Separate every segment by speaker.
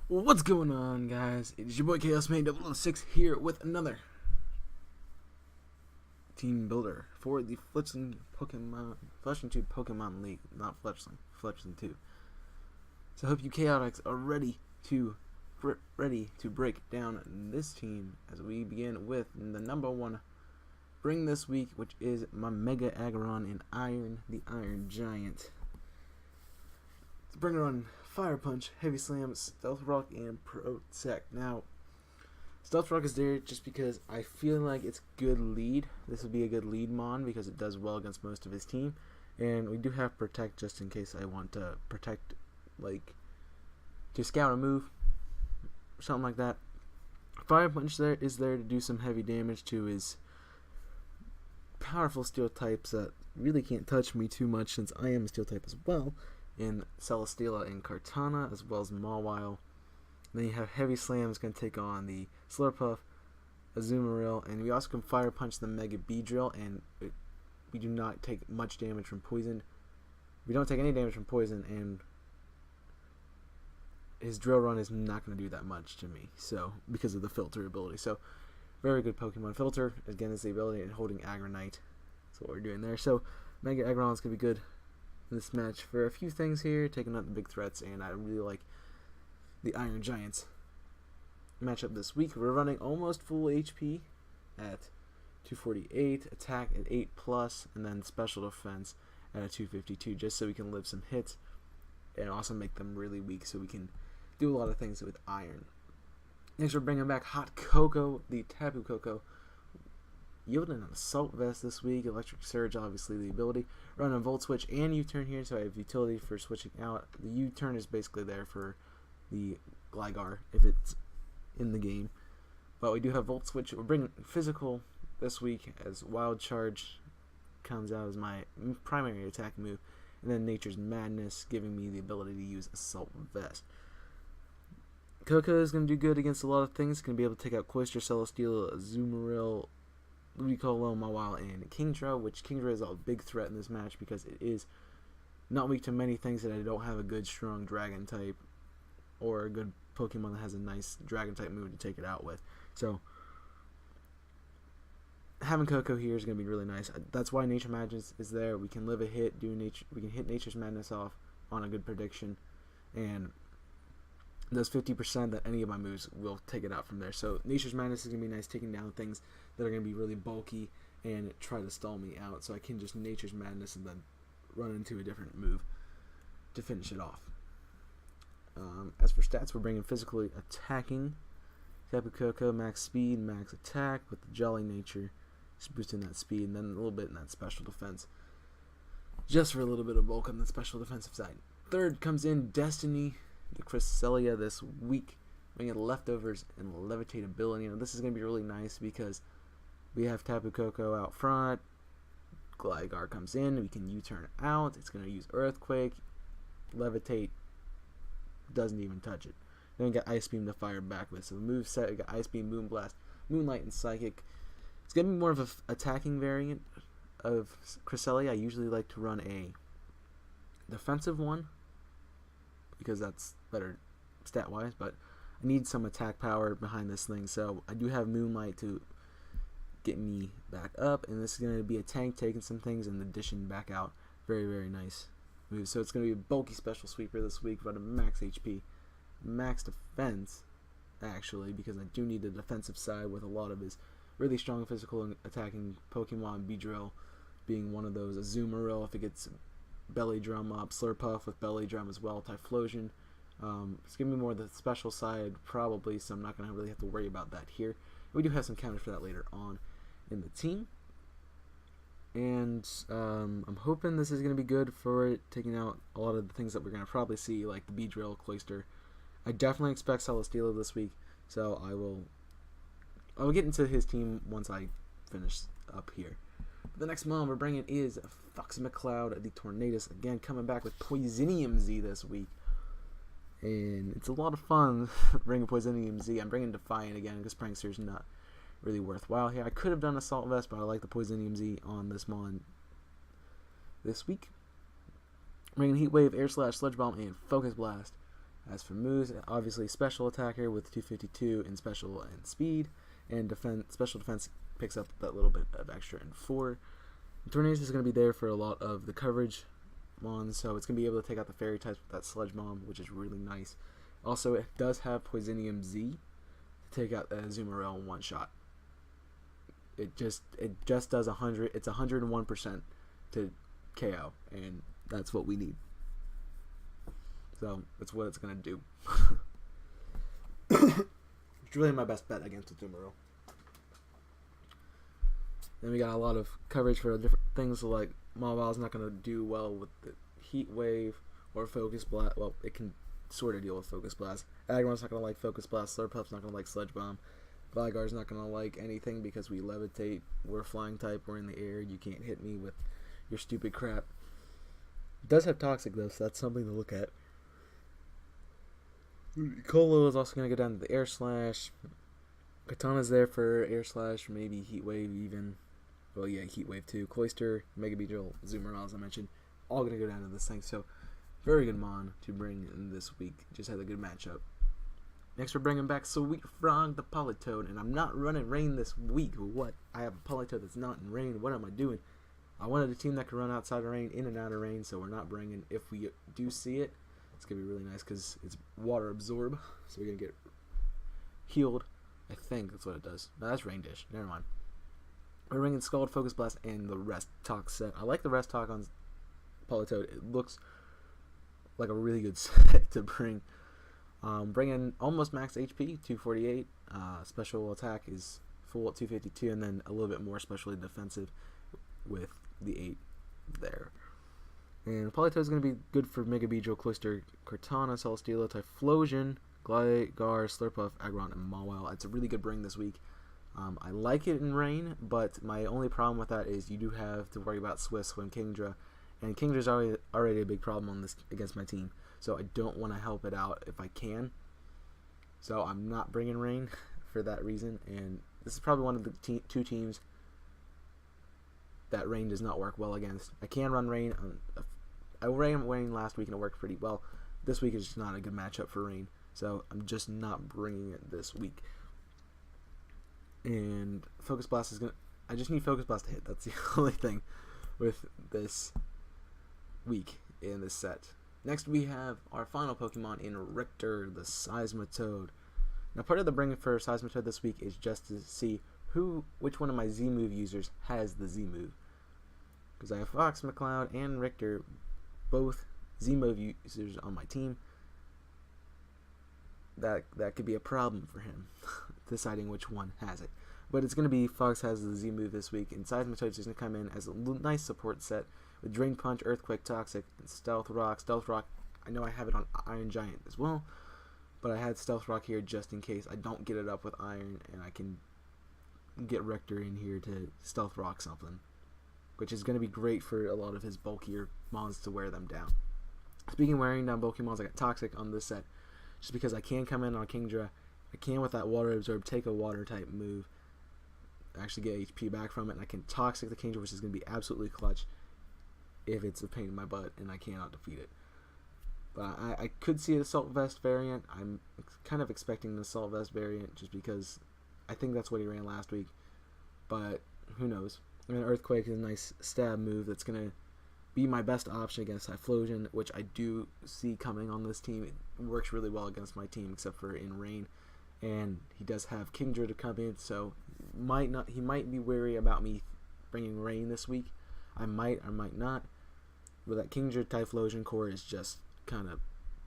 Speaker 1: What's going on, guys? It's your boy Chaos Mate 006 here with another team builder for the Fletchling Tube Pokemon League, not Fletchling 2. So I hope you Chaotix are ready to break down this team as we begin with the number one bring this week, which is my Mega Aggron in Iron, the Iron Giant. To bring it on Fire Punch, Heavy Slam, Stealth Rock, and Protect. Now, Stealth Rock is there just because I feel like it's good lead. This would be a good lead mon because it does well against most of his team. And we do have Protect just in case I want to protect, like, to scout a move, something like that. Fire Punch is there to do some heavy damage to his powerful steel types that really can't touch me too much since I am a steel type as well. In Celesteela and Kartana, as well as Mawile. Then you have Heavy Slam's going to take on the Slurpuff, Azumarill, and we also can Fire Punch the Mega Beedrill, and we do not take much damage from poison. We don't take any damage from poison, and his Drill Run is not going to do that much to me, so because of the Filter ability. So, very good Pokemon. Filter, again, is the ability in holding Aggronite. That's what we're doing there. So, Mega Aggron is going to be good in this match for a few things here, taking out the big threats, and I really like the Iron Giants matchup this week. We're running almost full HP at 248, attack at 8+, and then special defense at a 252, just so we can live some hits and also make them really weak so we can do a lot of things with Iron. Next, we're bringing back Hot Cocoa, the Tapu Koko, yielding an Assault Vest this week. Electric Surge, obviously the ability. Run a Volt Switch and U-Turn here, so I have utility for switching out. The U-Turn is basically there for the Gligar if it's in the game. But we do have Volt Switch. We're bringing Physical this week as Wild Charge comes out as my primary attack move. And then Nature's Madness, giving me the ability to use Assault Vest. Coco is going to do good against a lot of things. Going to be able to take out Cloyster, Celesteela, Azumarill, Ludicolo, Mawile, and Kingdra, which Kingdra is a big threat in this match because it is not weak to many things that I don't have a good, strong Dragon type or a good Pokemon that has a nice Dragon type move to take it out with. So, having Coco here is going to be really nice. That's why Nature Madness is there. We can live a hit, we can hit Nature's Madness off on a good prediction, and those 50% that any of my moves will take it out from there. So Nature's Madness is going to be nice, taking down things that are going to be really bulky and try to stall me out. So I can just Nature's Madness and then run into a different move to finish it off. As for stats, we're bringing physically attacking. Tapu Koko, max speed, max attack with the Jolly Nature. Just boosting that speed and then a little bit in that special defense. Just for a little bit of bulk on the special defensive side. Third comes in Destiny, the Cresselia this week, bringing leftovers and levitate ability. You know, this is going to be really nice because we have Tapu Koko out front. Gligar comes in, we can U-turn out. It's going to use Earthquake, levitate, doesn't even touch it. Then we got Ice Beam to fire back with. So the move set, we got Ice Beam, Moonblast, Moonlight, and Psychic. It's going to be more of an attacking variant of Cresselia. I usually like to run a defensive one because that's better stat-wise, but I need some attack power behind this thing, so I do have Moonlight to get me back up, and this is going to be a tank taking some things and the dishing back out. Very, very nice move. So it's going to be a bulky special sweeper this week, but a max HP, max defense, actually, because I do need a defensive side with a lot of his really strong physical and attacking Pokemon, Beedrill being one of those, Azumarill if it gets Belly Drum up, Slurpuff with Belly Drum as well, Typhlosion. It's going to be more the special side probably, so I'm not going to really have to worry about that here. We do have some counters for that later on in the team. And I'm hoping this is going to be good for it, taking out a lot of the things that we're going to probably see, like the Beedrill, Cloyster. I definitely expect Celesteela this week, so I'll get into his team once I finish up here. The next mon we're bringing is Fox McCloud, the Tornadus, again coming back with Poisonium Z this week. And it's a lot of fun bringing Poisonium Z. I'm bringing Defiant again because Prankster's not really worthwhile here. I could have done Assault Vest, but I like the Poisonium Z on this mon this week. Bringing Heat Wave, Air Slash, Sludge Bomb, and Focus Blast. As for moves, obviously special attacker with 252 in special and speed, and special defense picks up that little bit of extra in 4. Tornado is going to be there for a lot of the coverage mons, so it's going to be able to take out the fairy types with that sludge bomb, which is really nice. Also, it does have Poisonium Z to take out Azumarill in one shot. It just does 100. It's 101% to KO, and that's what we need. So that's what it's gonna do. It's really my best bet against Azumarill. Then we got a lot of coverage for different things, like Mawile's not gonna do well with the Heat Wave or Focus Blast. Well, it can sort of deal with Focus Blast. Agron's not gonna like Focus Blast. Slurpuff's not gonna like Sludge Bomb. Vigar's not gonna like anything because we levitate. We're flying type. We're in the air. You can't hit me with your stupid crap. It does have Toxic though, so that's something to look at. Colo is also gonna go down to the Air Slash. Katana's there for Air Slash, maybe Heat Wave even. Well, yeah, Heat Wave too. Cloyster, Mega Beedrill, Azumarill, as I mentioned, all gonna go down to this thing. So, very good mon to bring in this week. Just had a good matchup. Next, we're bringing back Sweet Frog the Politoed, and I'm not running Rain this week. What? I have a Politoed that's not in Rain. What am I doing? I wanted a team that could run outside of Rain, in and out of Rain, so we're not bringing. If we do see it, it's gonna be really nice because it's water absorb, so we're gonna get healed. I think that's what it does. No, that's Rain Dish. Never mind. We're bringing Scald, Focus Blast, and the Rest Talk set. I like the Rest Talk on Politoed. It looks like a really good set to bring. Bringing almost max HP, 248. Special attack is full at 252, and then a little bit more specially defensive with the 8 there. And Politoed is going to be good for Mega Beedrill, Cloyster, Cortana, Celesteela, Typhlosion, Gligar, Slurpuff, Aggron, and Mawile. It's a really good bring this week. I like it in Rain, but my only problem with that is you do have to worry about Swift, Swim, Kingdra, and Kingdra's already a big problem on this against my team, so I don't want to help it out if I can. So I'm not bringing Rain for that reason, and this is probably one of the two teams that Rain does not work well against. I can run Rain. I ran Rain last week and it worked pretty well. This week is just not a good matchup for Rain, so I'm just not bringing it this week. And Focus Blast is I just need Focus Blast to hit. That's the only thing with this week in this set. Next, we have our final Pokemon in Richter, the Seismitoad. Now, part of the bringing for Seismitoad this week is just to see which one of my Z-Move users has the Z-Move. Because I have Fox, McCloud, and Richter, both Z-Move users on my team. That could be a problem for him, deciding which one has it. But it's going to be Fox has the Z-Move this week, and Seismitoad is going to come in as a nice support set with Drain Punch, Earthquake, Toxic, and Stealth Rock. Stealth Rock, I know I have it on Iron Giant as well, but I had Stealth Rock here just in case I don't get it up with Iron, and I can get Richter in here to Stealth Rock something, which is going to be great for a lot of his bulkier mons to wear them down. Speaking of wearing down bulky mons, I got Toxic on this set, just because I can come in on Kingdra. I can, with that Water Absorb, take a Water type move, actually get HP back from it, and I can Toxic the Kingdra, which is going to be absolutely clutch if it's a pain in my butt and I cannot defeat it. But I could see an Assault Vest variant. I'm kind of expecting an Assault Vest variant just because I think that's what he ran last week, but who knows. I mean, Earthquake is a nice stab move that's going to be my best option against Typhlosion, which I do see coming on this team. It works really well against my team, except for in Rain. And he does have Kingdra to come in, so he might be wary about me bringing Rain this week. I might not. But that Kingdra Typhlosion core is just kind of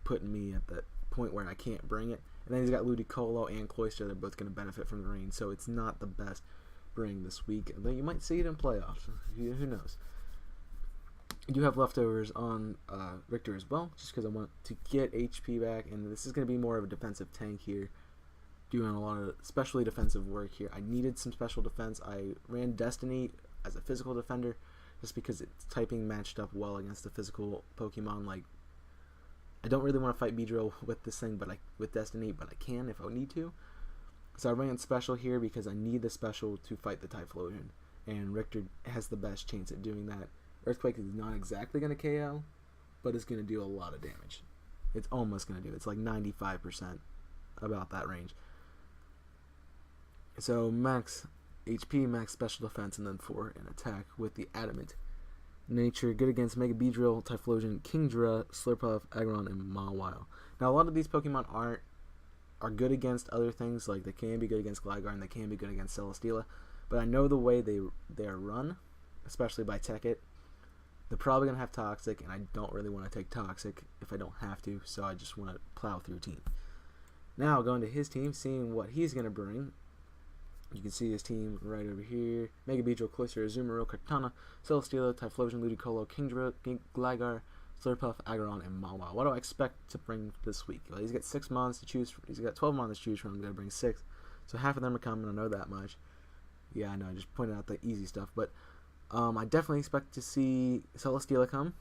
Speaker 1: putting me at the point where I can't bring it. And then he's got Ludicolo and Cloyster. They're both going to benefit from the Rain, so it's not the best bring this week. But you might see it in playoffs. Who knows? I do have leftovers on Richter as well, just because I want to get HP back, and this is going to be more of a defensive tank here, doing a lot of especially defensive work here. I needed some special defense. I ran Destiny as a physical defender, just because its typing matched up well against the physical Pokemon. Like, I don't really want to fight Beedrill with this thing, with Destiny, but I can if I need to. So I ran special here because I need the special to fight the Typhlosion, and Richter has the best chance at doing that. Earthquake is not exactly going to KO, but it's going to do a lot of damage. It's almost going to do. It's like 95%, about that range. So max HP, max special defense, and then 4 in attack with the Adamant Nature. Good against Mega Beedrill, Typhlosion, Kingdra, Slurpuff, Aggron, and Mawile. Now a lot of these Pokemon are good against other things, like they can be good against Gligar and they can be good against Celesteela, but I know the way they are run, especially by Tekkit, they're probably going to have Toxic, and I don't really want to take Toxic if I don't have to, so I just want to plow through team. Now going to his team, seeing what he's going to bring. You can see his team right over here. Mega Beedrill, Cloyster, Azumarill, Kartana, Celesteela, Typhlosion, Ludicolo, Kingdra, Gligar, Slurpuff, Aggron, and Mawile. What do I expect to bring this week? Well, he's got 6 mons to choose from. He's got 12 mons to choose from. I'm going to bring 6. So half of them are coming. I know that much. Yeah, I know. I just pointed out the easy stuff. But I definitely expect to see Celesteela come.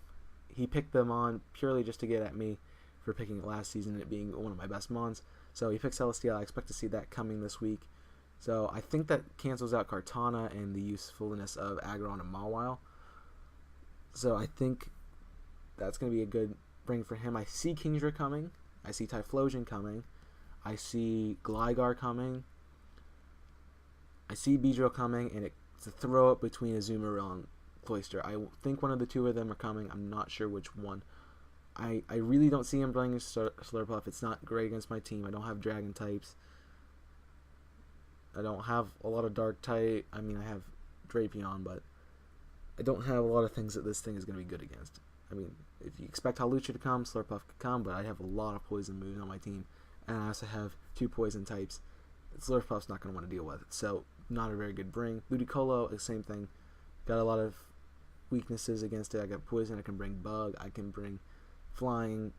Speaker 1: He picked them on purely just to get at me for picking it last season and it being one of my best mons. So he picked Celesteela. I expect to see that coming this week. So I think that cancels out Kartana and the usefulness of Aggron and Mawile. So I think that's going to be a good bring for him. I see Kingdra coming. I see Typhlosion coming. I see Gligar coming. I see Beedrill coming, and it's a throw up between Azumarill and Cloyster. I think one of the two of them are coming. I'm not sure which one. I really don't see him bringing Slurpuff. It's not great against my team. I don't have Dragon types. I don't have a lot of Dark type. I mean, I have Drapion, but I don't have a lot of things that this thing is going to be good against. I mean, if you expect Hawlucha to come, Slurpuff could come, but I have a lot of poison moves on my team, and I also have 2 poison types that Slurpuff's not going to want to deal with. So, not a very good bring. Ludicolo, the same thing. Got a lot of weaknesses against it. I got poison. I can bring bug. I can bring flying.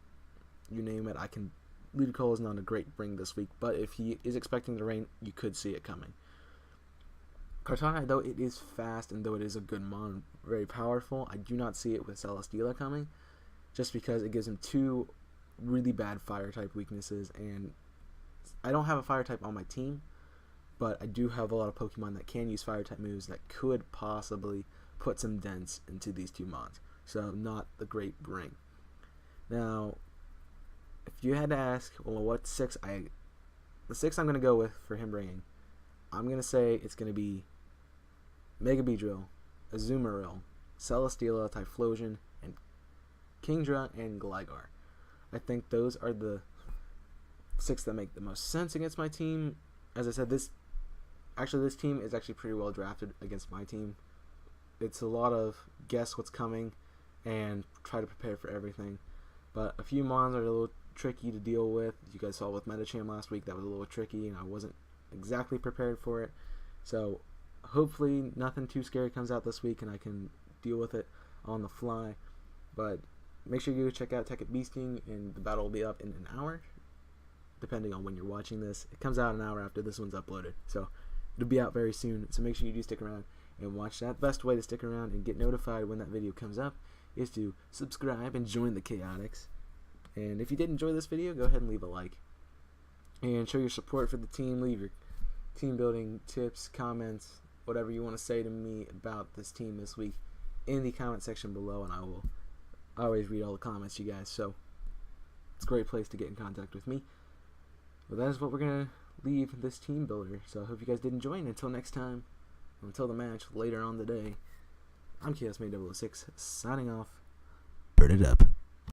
Speaker 1: You name it. Ludicolo is not a great bring this week, but if he is expecting the rain, you could see it coming. Kartana, though it is fast and though it is a good mon, very powerful, I do not see it with Celesteela coming, just because it gives him 2 really bad fire type weaknesses, and I don't have a fire type on my team, but I do have a lot of Pokemon that can use fire type moves that could possibly put some dents into these 2 mons, so not the great bring. Now, if you had to ask, well, what 6 the 6 I'm going to go with for him bringing, I'm going to say it's going to be Mega Beedrill, Azumarill, Celesteela, Typhlosion, and Kingdra, and Gligar. I think those are the 6 that make the most sense against my team. As I said, this team is actually pretty well drafted against my team. It's a lot of guess what's coming and try to prepare for everything. But a few mons are a little tricky to deal with. You guys saw with Metacham last week, that was a little tricky, and I wasn't exactly prepared for it. So hopefully nothing too scary comes out this week and I can deal with it on the fly. But make sure you go check out Tekkit Beasting, and the battle will be up in an hour, depending on when you're watching this. It comes out an hour after this one's uploaded, so it'll be out very soon. So make sure you do stick around and watch that. Best way to stick around and get notified when that video comes up is to subscribe and join the Chaotix. And if you did enjoy this video, go ahead and leave a like. And show your support for the team. Leave your team building tips, comments, whatever you want to say to me about this team this week in the comment section below. And I will always read all the comments, you guys. So it's a great place to get in contact with me. But that is what we're going to leave this team builder. So I hope you guys did enjoy. And until next time, until the match later on today, I'm Chaos Made 006 signing off. Burn it up.